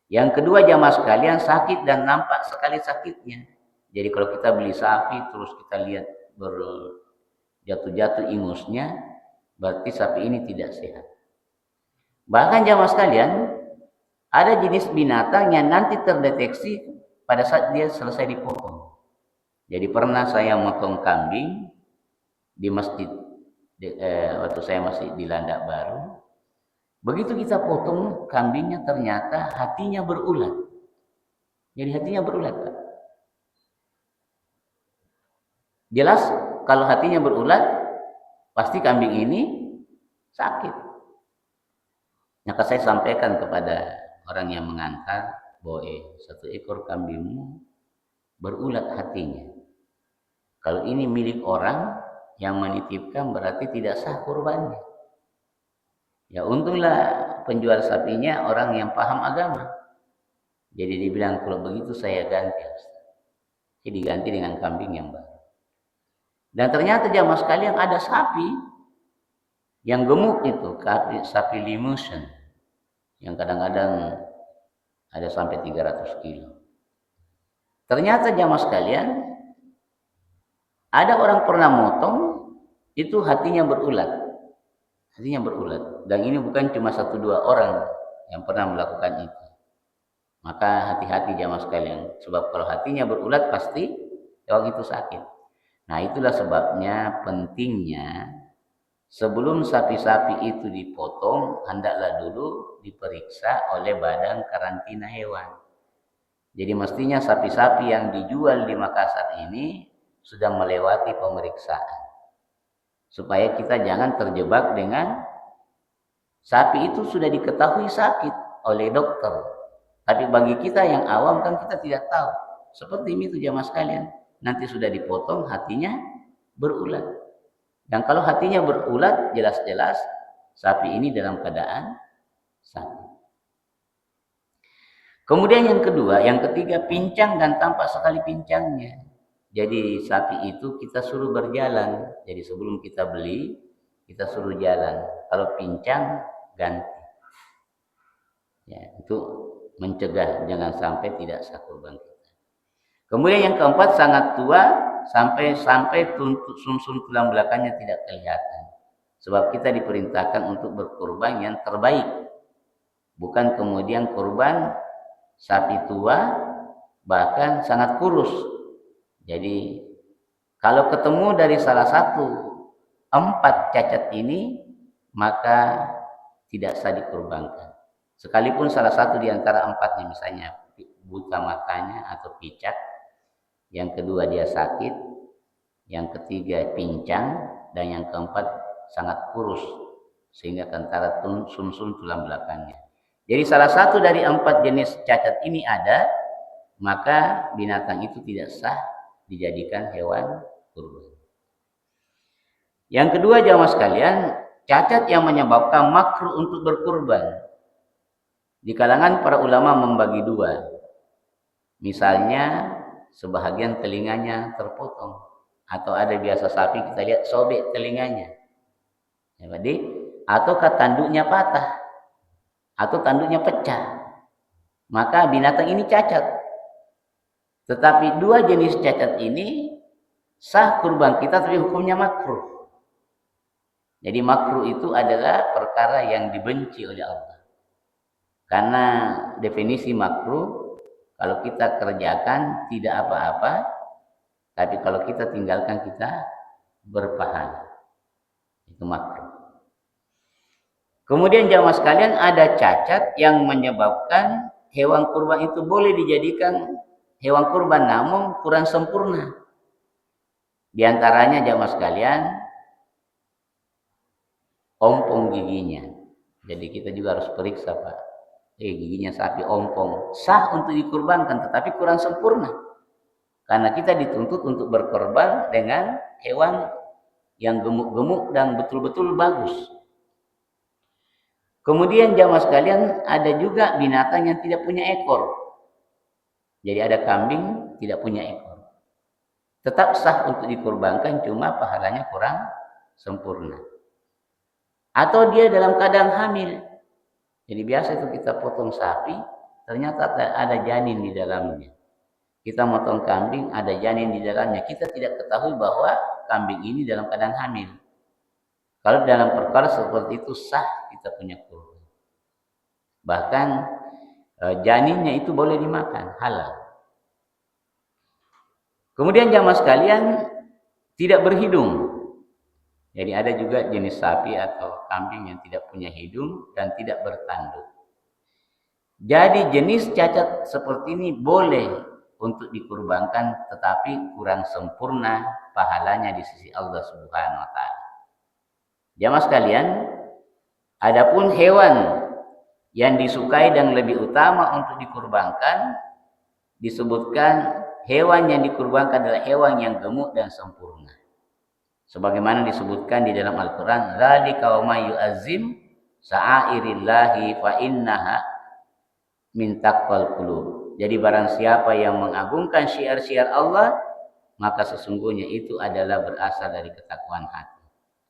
Yang kedua jamaah sekalian, sakit dan nampak sekali sakitnya. Jadi kalau kita beli sapi terus kita lihat berjatuh-jatuh ingusnya, berarti sapi ini tidak sehat. Bahkan jamaah sekalian, ada jenis binatang yang nanti terdeteksi pada saat dia selesai dipotong. Jadi pernah saya motong kambing di masjid waktu saya masih di Landak Baru. Begitu kita potong kambingnya, ternyata hatinya berulat. Jadi hatinya berulat, Pak. Jelas kalau hatinya berulat, pasti kambing ini sakit. Maka saya sampaikan kepada orang yang mengantar, bahwa satu ekor kambingmu berulat hatinya. Kalau ini milik orang yang menitipkan, berarti tidak sah kurbannya. Ya untunglah penjual sapinya orang yang paham agama. Jadi dibilang, kalau begitu saya ganti. Jadi diganti dengan kambing yang baru. Dan ternyata jamaah sekalian, ada sapi yang gemuk itu, sapi Limousin, yang kadang-kadang ada sampai 300 kilo. Ternyata jamaah sekalian, ada orang pernah motong, itu hatinya berulat. Hatinya berulat. Dan ini bukan cuma 1-2 orang yang pernah melakukan itu. Maka hati-hati jamaah sekalian. Sebab kalau hatinya berulat, pasti orang itu sakit. Nah, itulah sebabnya pentingnya sebelum sapi-sapi itu dipotong, hendaklah dulu diperiksa oleh Badan Karantina Hewan. Jadi mestinya sapi-sapi yang dijual di Makassar ini sudah melewati pemeriksaan. Supaya kita jangan terjebak dengan sapi itu sudah diketahui sakit oleh dokter. Tapi bagi kita yang awam kan kita tidak tahu. Seperti itu jamaah sekalian. Nanti sudah dipotong, hatinya berulat. Dan kalau hatinya berulat, jelas-jelas sapi ini dalam keadaan sakit. Kemudian yang kedua, yang ketiga, pincang dan tampak sekali pincangnya. Jadi sapi itu kita suruh berjalan. Jadi sebelum kita beli, kita suruh jalan. Kalau pincang, ganti. Ya, itu mencegah jangan sampai tidak sah kurban kita. Kemudian yang keempat, sangat tua sampai sumsum tulang belakangnya tidak kelihatan. Sebab kita diperintahkan untuk berkurban yang terbaik. Bukan kemudian kurban sapi tua bahkan sangat kurus. Jadi kalau ketemu dari salah satu 4 cacat ini, maka tidak sah dikurbankan. Sekalipun salah satu di antara 4-nya, misalnya buta matanya atau picat, yang kedua dia sakit, yang ketiga pincang, dan yang keempat sangat kurus sehingga kentara sumsum tulang belakangnya. Jadi salah satu dari 4 jenis cacat ini ada, maka binatang itu tidak sah dijadikan hewan kurban. Yang kedua jamaah sekalian, cacat yang menyebabkan makruh untuk berkurban. Di kalangan para ulama membagi 2. Misalnya sebahagian telinganya terpotong, atau ada biasa sapi kita lihat sobek telinganya. Jadi atau tanduknya patah atau tanduknya pecah. Maka binatang ini cacat. Tetapi 2 jenis cacat ini sah kurban kita, tapi hukumnya makruh. Jadi makruh itu adalah perkara yang dibenci oleh Allah. Karena definisi makruh, kalau kita kerjakan tidak apa-apa, tapi kalau kita tinggalkan kita berpahala. Itu makruh. Kemudian jamaah sekalian, ada cacat yang menyebabkan hewan kurban itu boleh dijadikan hewan kurban namun kurang sempurna. Di antaranya jamaah sekalian, ompong giginya. Jadi kita juga harus periksa, Pak. Giginya sapi ompong, sah untuk dikurbankan, tetapi kurang sempurna. Karena kita dituntut untuk berkorban dengan hewan yang gemuk-gemuk dan betul-betul bagus. Kemudian jamaah sekalian, ada juga binatang yang tidak punya ekor. Jadi ada kambing tidak punya ekor. Tetap sah untuk dikurbankan, cuma pahalanya kurang sempurna. Atau dia dalam keadaan hamil. Jadi biasa itu kita potong sapi, ternyata ada janin di dalamnya. Kita potong kambing, ada janin di dalamnya. Kita tidak ketahui bahwa kambing ini dalam keadaan hamil. Kalau dalam perkara seperti itu sah kita punya kurban. Bahkan janinnya itu boleh dimakan, halal. Kemudian jamaah sekalian, tidak berhidung. Jadi ada juga jenis sapi atau kambing yang tidak punya hidung dan tidak bertanduk. Jadi jenis cacat seperti ini boleh untuk dikurbankan, tetapi kurang sempurna pahalanya di sisi Allah Subhanahu wa taala. Jamaah sekalian, adapun hewan yang disukai dan lebih utama untuk dikurbankan, disebutkan hewan yang dikurbankan adalah hewan yang gemuk dan sempurna. Sebagaimana disebutkan di dalam Al-Quran, dzalika wa may yu'azzim sa'airillahi fa innaha min taqwal qulub. Jadi barang siapa yang mengagungkan syiar-syiar Allah, maka sesungguhnya itu adalah berasal dari ketakwaan hati.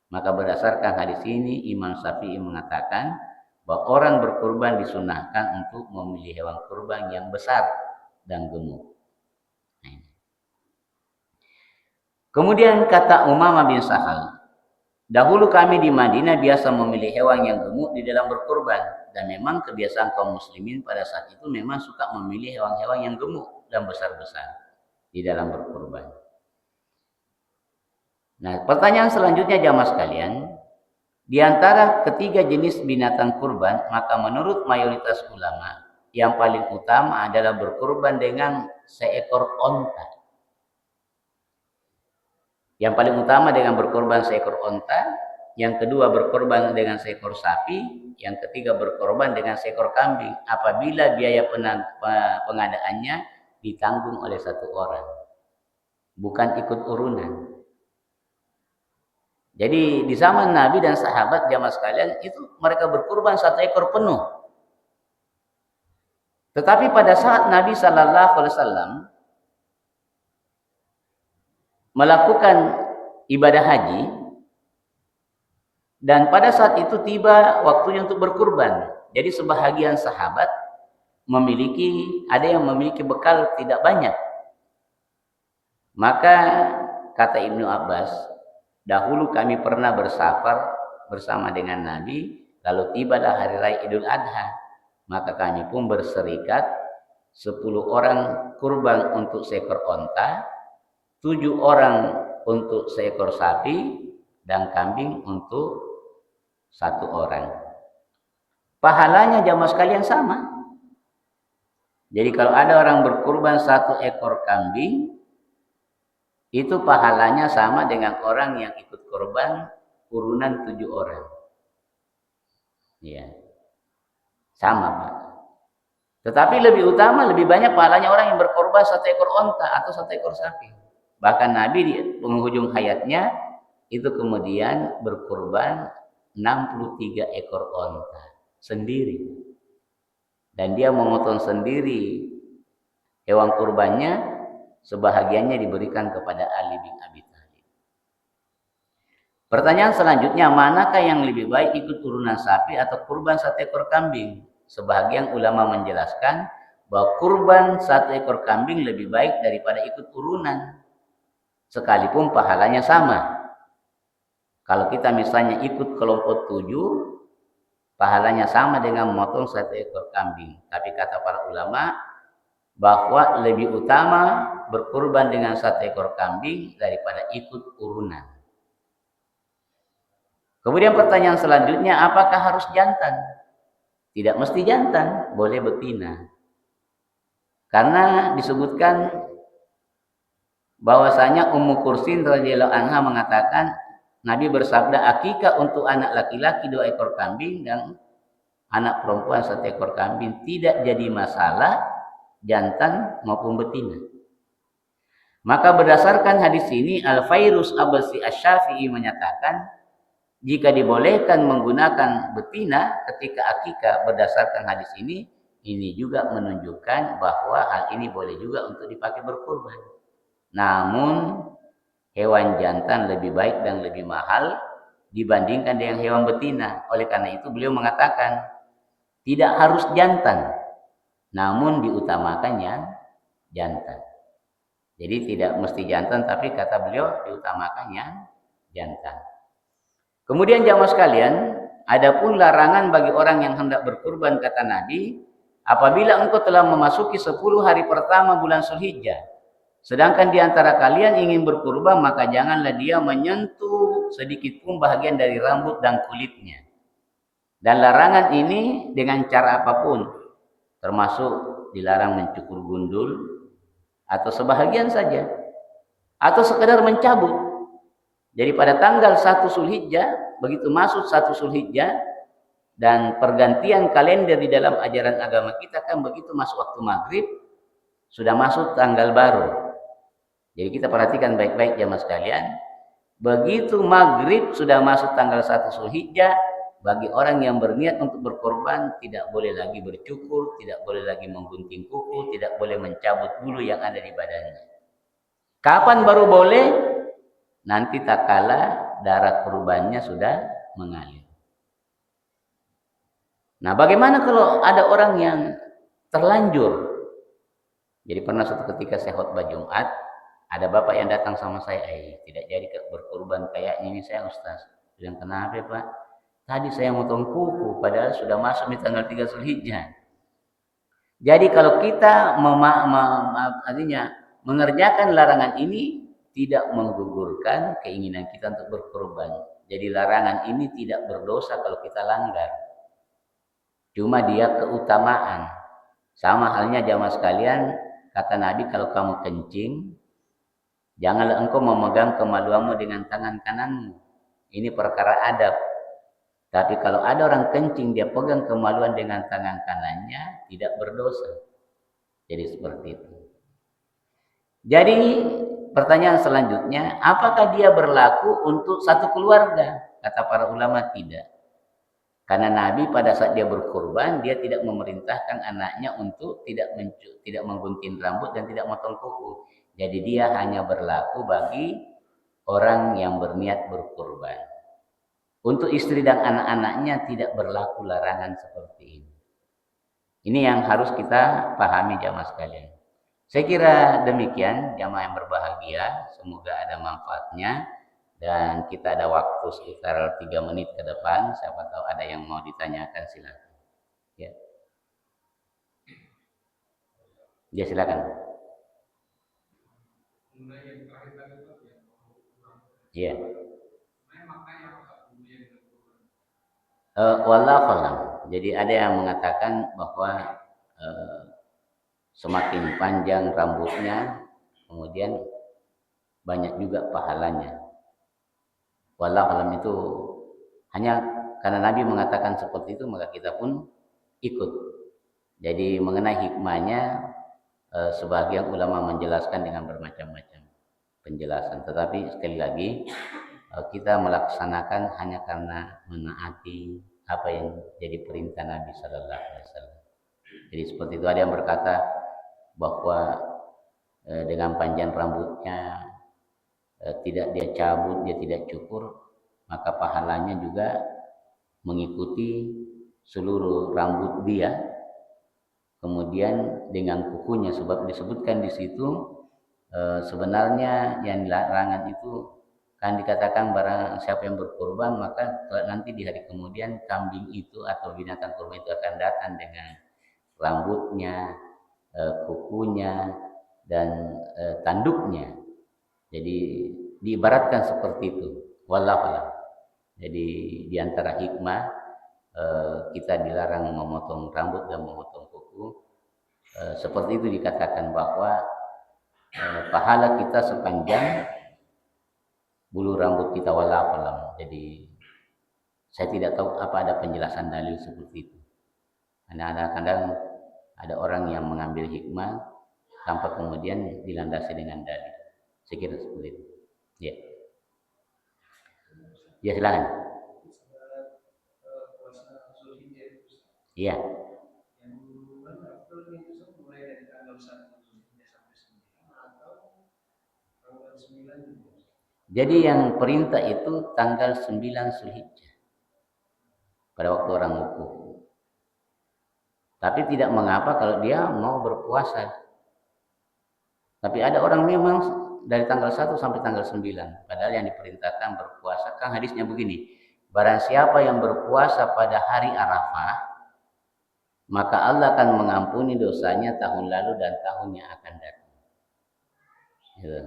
Maka berdasarkan hadis ini Imam Syafi'i mengatakan bahwa orang berkurban disunahkan untuk memilih hewan kurban yang besar dan gemuk. Kemudian kata Umamah bin Sahal, dahulu kami di Madinah biasa memilih hewan yang gemuk di dalam berkurban. Dan memang kebiasaan kaum muslimin pada saat itu memang suka memilih hewan-hewan yang gemuk dan besar-besar di dalam berkurban. Nah, pertanyaan selanjutnya jamaah sekalian, di antara ketiga jenis binatang kurban, maka menurut mayoritas ulama, yang paling utama adalah berkurban dengan seekor onta. Yang paling utama dengan berkorban seekor onta, yang kedua berkorban dengan seekor sapi, yang ketiga berkorban dengan seekor kambing apabila biaya pengadaannya ditanggung oleh satu orang, bukan ikut urunan. Jadi di zaman Nabi dan sahabat jamaah sekalian itu mereka berkorban satu ekor penuh. Tetapi pada saat Nabi Sallallahu Alaihi Wasallam melakukan ibadah haji, dan pada saat itu tiba waktunya untuk berkurban. Jadi sebahagian sahabat ada yang memiliki bekal tidak banyak. Maka kata Ibnu Abbas, dahulu kami pernah bersafar bersama dengan Nabi, lalu tibalah hari raya Idul Adha, maka kami pun berserikat 10 orang kurban untuk seekor onta, 7 orang untuk seekor sapi, dan kambing untuk 1 orang. Pahalanya jamaah sekalian sama. Jadi kalau ada orang berkurban 1 ekor kambing, itu pahalanya sama dengan orang yang ikut kurban urunan 7 orang. Ya, sama Pak. Tetapi lebih utama, lebih banyak pahalanya orang yang berkorban 1 ekor onta atau 1 ekor sapi. Bahkan Nabi di penghujung hayatnya itu kemudian berkurban 63 ekor onta sendiri. Dan dia memotong sendiri hewan kurbannya, sebahagiannya diberikan kepada Ali bin Abi Thalib. Pertanyaan selanjutnya, manakah yang lebih baik ikut urunan sapi atau kurban 1 ekor kambing? Sebahagian ulama menjelaskan bahwa kurban 1 ekor kambing lebih baik daripada ikut urunan, sekalipun pahalanya sama. Kalau kita misalnya ikut kelompok 7, pahalanya sama dengan memotong 1 ekor kambing. Tapi kata para ulama bahwa lebih utama berkurban dengan 1 ekor kambing daripada ikut urunan. Kemudian pertanyaan selanjutnya, apakah harus jantan? Tidak mesti jantan, boleh betina. Karena disebutkan bahwasanya Ummu Kursin radhiyallahu anha mengatakan Nabi bersabda, akikah untuk anak laki-laki 2 ekor kambing dan anak perempuan 1 ekor kambing, tidak jadi masalah jantan maupun betina. Maka berdasarkan hadis ini, Al-Fairuz Abasi Asy-Syafi'i menyatakan jika dibolehkan menggunakan betina ketika akikah berdasarkan hadis ini juga menunjukkan bahwa hal ini boleh juga untuk dipakai berkurban. Namun hewan jantan lebih baik dan lebih mahal dibandingkan dengan hewan betina. Oleh karena itu beliau mengatakan tidak harus jantan, namun diutamakannya jantan. Jadi tidak mesti jantan, tapi kata beliau diutamakannya jantan. Kemudian jamaah sekalian, adapun larangan bagi orang yang hendak berkurban kata Nabi, apabila engkau telah memasuki 10 hari pertama bulan Zulhijjah, Sedangkan di antara kalian ingin berkurban, maka janganlah dia menyentuh sedikit pun bahagian dari rambut dan kulitnya. Dan larangan ini dengan cara apapun, termasuk dilarang mencukur gundul atau sebahagian saja, atau sekedar mencabut. Jadi pada tanggal 1 Zulhijjah, begitu masuk 1 Zulhijjah, dan pergantian kalender di dalam ajaran agama kita kan begitu masuk waktu maghrib, sudah masuk tanggal baru. Jadi kita perhatikan baik-baik jamaah sekalian. Begitu maghrib sudah masuk tanggal 1 Zulhijjah, bagi orang yang berniat untuk berkorban tidak boleh lagi bercukur, tidak boleh lagi menggunting kuku, tidak boleh mencabut bulu yang ada di badannya. Kapan baru boleh? Nanti tak kala darah kurbannya sudah mengalir. Nah, bagaimana kalau ada orang yang terlanjur? Jadi pernah suatu ketika saya khutbah Jumat, ada bapak yang datang sama saya, tidak jadi berkorban kayaknya ini saya Ustaz. Bilang, kenapa Pak? Tadi saya motong kuku, padahal sudah masuk di tanggal 3 Zulhijjah. Jadi kalau kita artinya mengerjakan larangan ini tidak menggugurkan keinginan kita untuk berkorban. Jadi larangan ini tidak berdosa kalau kita langgar. Cuma dia keutamaan. Sama halnya jamaah sekalian, kata Nabi, kalau kamu kencing, janganlah engkau memegang kemaluanmu dengan tangan kananmu. Ini perkara adab. Tapi kalau ada orang kencing, dia pegang kemaluan dengan tangan kanannya, tidak berdosa. Jadi seperti itu. Jadi pertanyaan selanjutnya, apakah dia berlaku untuk satu keluarga? Kata para ulama tidak. Karena Nabi pada saat dia berkurban, dia tidak memerintahkan anaknya untuk tidak menggunting rambut dan tidak motong kuku. Jadi dia hanya berlaku bagi orang yang berniat berkurban. Untuk istri dan anak-anaknya tidak berlaku larangan seperti ini. Ini yang harus kita pahami jamaah sekalian. Saya kira demikian jamaah yang berbahagia. Semoga ada manfaatnya. Dan kita ada waktu sekitar 3 menit ke depan. Siapa tahu ada yang mau ditanyakan, silakan. Ya, ya silakan. Ya. Wallahu a'lam. Jadi ada yang mengatakan bahwa semakin panjang rambutnya, kemudian banyak juga pahalanya. Wallahu a'lam itu hanya karena Nabi mengatakan seperti itu, maka kita pun ikut. Jadi mengenai hikmahnya, sebagian ulama menjelaskan dengan bermacam-macam penjelasan. Tetapi sekali lagi, kita melaksanakan hanya karena menaati apa yang jadi perintah Nabi Sallallahu Alaihi Wasallam. Jadi seperti itu, ada yang berkata bahwa dengan panjang rambutnya tidak dia cabut, dia tidak cukur, maka pahalanya juga mengikuti seluruh rambut dia. Kemudian dengan kukunya, sebab disebutkan di situ sebenarnya yang larangan itu kan dikatakan barang siapa yang berkorban, maka nanti di hari kemudian kambing itu atau binatang kurban itu akan datang dengan rambutnya, kukunya, dan tanduknya. Jadi diibaratkan seperti itu. Wallahu a'lam. Jadi di antara hikmah kita dilarang memotong rambut dan memotong kuku. Seperti itu dikatakan bahwa pahala kita sepanjang bulu rambut kita, wallahu a'lam. Jadi saya tidak tahu apa ada penjelasan dalil seperti itu. Karena kadang ada orang yang mengambil hikmah tanpa kemudian dilandasi dengan dalil. Saya kira seperti itu. Ya. Ya silakan. Iya. Jadi yang perintah itu tanggal 9 Zulhijjah. Pada waktu orang wukuf. Tapi tidak mengapa kalau dia mau berpuasa. Tapi ada orang memang dari tanggal 1 sampai tanggal 9. Padahal yang diperintahkan berpuasa, kan hadisnya begini. Barang siapa yang berpuasa pada hari Arafah, maka Allah akan mengampuni dosanya tahun lalu dan tahun yang akan datang. Gitu.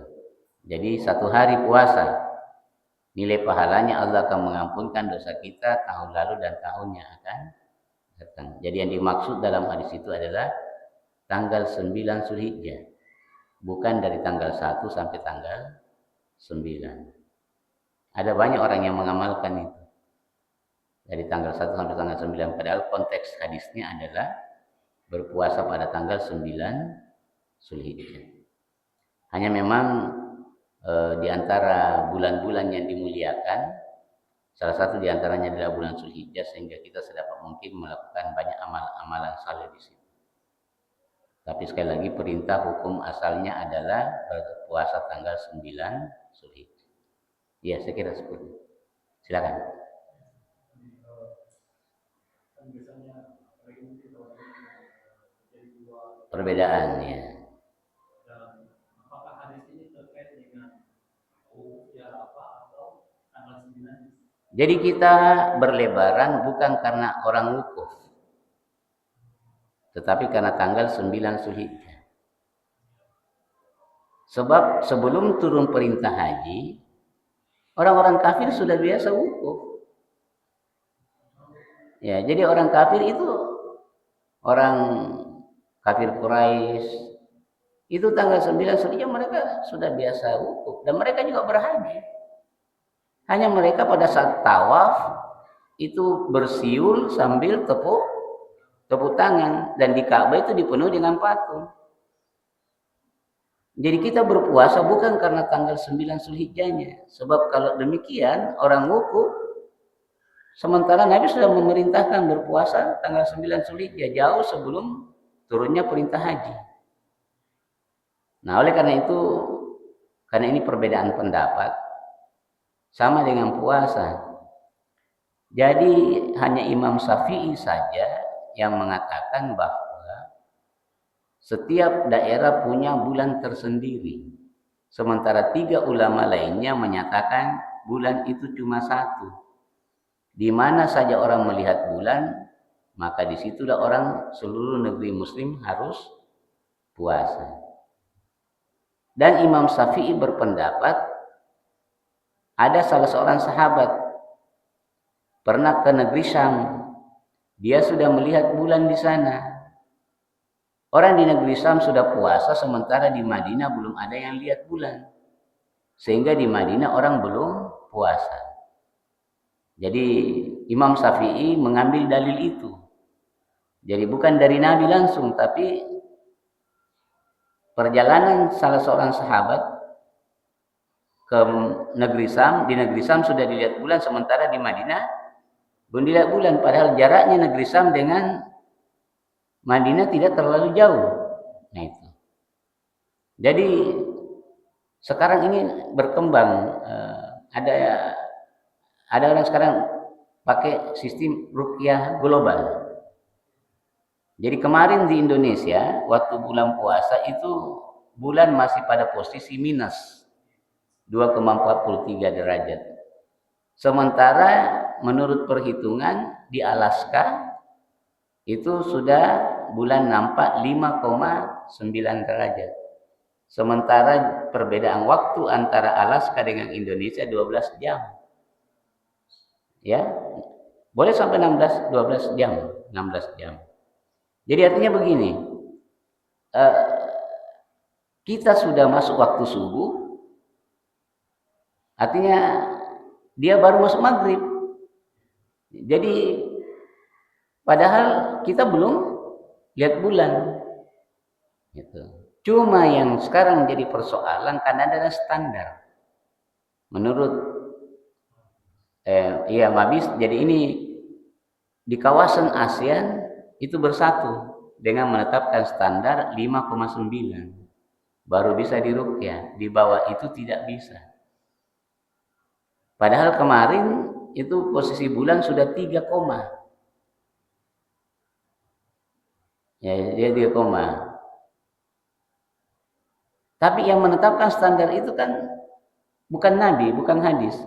Jadi satu hari puasa, nilai pahalanya Allah akan mengampunkan dosa kita tahun lalu dan tahunnya akan datang. Jadi yang dimaksud dalam hadis itu adalah tanggal 9 Zulhijjah, bukan dari tanggal 1 sampai tanggal 9. Ada banyak orang yang mengamalkan itu dari tanggal 1 sampai tanggal 9, padahal konteks hadisnya adalah berpuasa pada tanggal 9 Zulhijjah. Hanya memang di antara bulan-bulan yang dimuliakan, salah satu di antaranya adalah bulan Zulhijjah, sehingga kita sedapat mungkin melakukan banyak amalan saleh di situ. Tapi sekali lagi perintah hukum asalnya adalah berpuasa tanggal 9 Zulhijjah. Ya, saya kira seperti itu. Silakan. Perbedaan ya. Jadi kita berlebaran bukan karena orang wukuf, tetapi karena tanggal 9 Zulhijjah. Sebab sebelum turun perintah haji, orang-orang kafir sudah biasa wukuf. Ya, jadi orang kafir itu, orang kafir Quraisy itu tanggal 9 Zulhijjah mereka sudah biasa wukuf dan mereka juga berhaji. Hanya mereka pada saat tawaf itu bersiul sambil tepuk tangan, dan di Ka'bah itu dipenuhi dengan patung. Jadi kita berpuasa bukan karena tanggal 9 Zulhijjahnya. Sebab kalau demikian orang wukuf, sementara Nabi sudah memerintahkan berpuasa tanggal 9 Zulhijjah jauh sebelum turunnya perintah haji. Nah, oleh karena itu, karena ini perbedaan pendapat, sama dengan puasa. Jadi hanya Imam Syafi'i saja yang mengatakan bahwa setiap daerah punya bulan tersendiri. Sementara 3 ulama lainnya menyatakan bulan itu cuma satu. Di mana saja orang melihat bulan, maka disitulah orang seluruh negeri muslim harus puasa. Dan Imam Syafi'i berpendapat, ada salah seorang sahabat pernah ke negeri Syam. Dia sudah melihat bulan di sana. Orang di negeri Syam sudah puasa, sementara di Madinah belum ada yang lihat bulan. Sehingga di Madinah orang belum puasa. Jadi Imam Syafi'i mengambil dalil itu. Jadi bukan dari Nabi langsung, tapi perjalanan salah seorang sahabat ke negeri Syam. Di negeri Syam sudah dilihat bulan, sementara di Madinah belum dilihat bulan. Padahal jaraknya negeri Syam dengan Madinah tidak terlalu jauh. Nah itu. Jadi sekarang ini berkembang, ada orang sekarang pakai sistem ruqyah global. Jadi kemarin di Indonesia waktu bulan puasa itu bulan masih pada posisi minus 2,43 derajat. Sementara menurut perhitungan di Alaska itu sudah bulan nampak 5,9 derajat. Sementara perbedaan waktu antara Alaska dengan Indonesia 12 jam. Ya. Boleh sampai 12 jam, 16 jam. Jadi artinya begini, kita sudah masuk waktu subuh, artinya dia baru masuk maghrib. Jadi padahal kita belum lihat bulan. Gitu. Cuma yang sekarang jadi persoalan karena ada standar. Menurut Mabis, jadi ini di kawasan ASEAN itu bersatu dengan menetapkan standar 5,9. Baru bisa diruqyah, di bawah itu tidak bisa. Padahal kemarin itu posisi bulan sudah 3, ya dia 3, tapi yang menetapkan standar itu kan bukan Nabi, bukan hadis.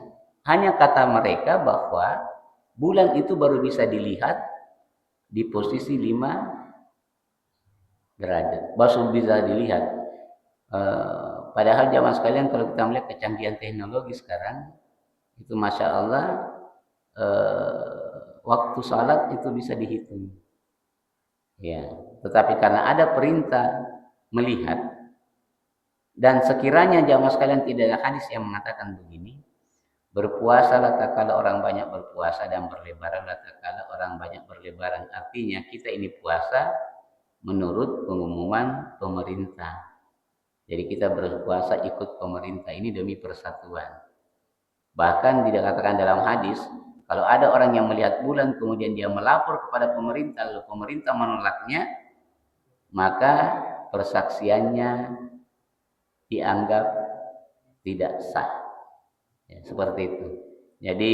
Hanya kata mereka bahwa bulan itu baru bisa dilihat di posisi 5 derajat. Baru bisa dilihat Padahal zaman sekalian kalau kita melihat kecanggihan teknologi sekarang, itu Masya Allah, waktu salat itu bisa dihitung. Ya, tetapi karena ada perintah melihat, dan sekiranya jamaah sekalian tidak ada hadis yang mengatakan begini, berpuasalah tak kala orang banyak berpuasa dan berlebaranlah tak kala orang banyak berlebaran. Artinya kita ini puasa menurut pengumuman pemerintah. Jadi kita berpuasa ikut pemerintah ini demi persatuan. Bahkan dikatakan dalam hadis, kalau ada orang yang melihat bulan kemudian dia melapor kepada pemerintah lalu pemerintah menolaknya, maka persaksiannya dianggap tidak sah. Ya, seperti itu. Jadi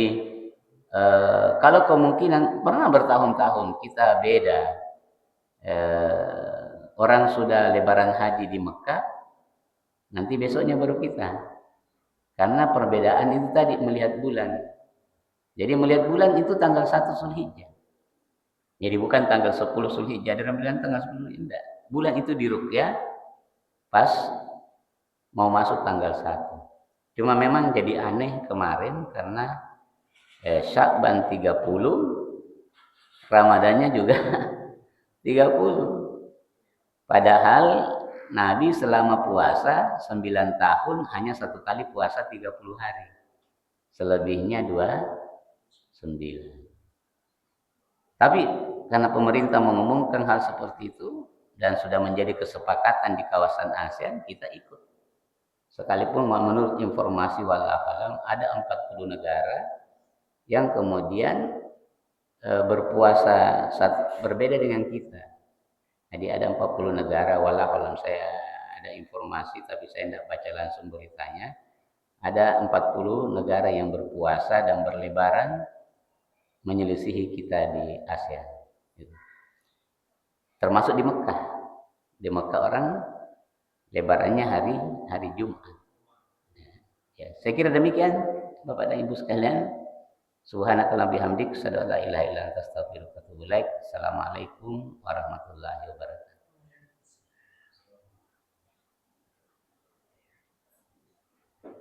kalau kemungkinan pernah bertahun-tahun kita beda, orang sudah lebaran haji di Mekah, nanti besoknya baru kita. Karena perbedaan itu tadi melihat bulan. Jadi melihat bulan itu tanggal 1 Zulhijjah. Jadi bukan tanggal 10 Zulhijjah, ada bilang tanggal 10 tidak. Bulan itu diruqyah pas mau masuk tanggal 1. Cuma memang jadi aneh kemarin karena Sya'ban 30, Ramadannya juga 30. Padahal Nabi selama puasa 9 tahun hanya 1 kali puasa 30 hari. Selebihnya 29. Tapi karena pemerintah mengumumkan hal seperti itu dan sudah menjadi kesepakatan di kawasan ASEAN, kita ikut. Sekalipun menurut informasi wallahu ada 40 negara yang kemudian berpuasa berbeda dengan kita. Jadi ada 40 negara, wallahu saya ada informasi tapi saya tidak baca langsung beritanya. Ada 40 negara yang berpuasa dan berlebaran menyelisihi kita di ASEAN. Termasuk di Mekah. Di Mekah orang lebarannya hari Jumat. Ya, saya kira demikian Bapak dan Ibu sekalian. Subhanakallah bihamdik, asyhadu an la ilaha illa anta astaghfiruka wa atubu ilaik. Assalamualaikum warahmatullahi wabarakatuh.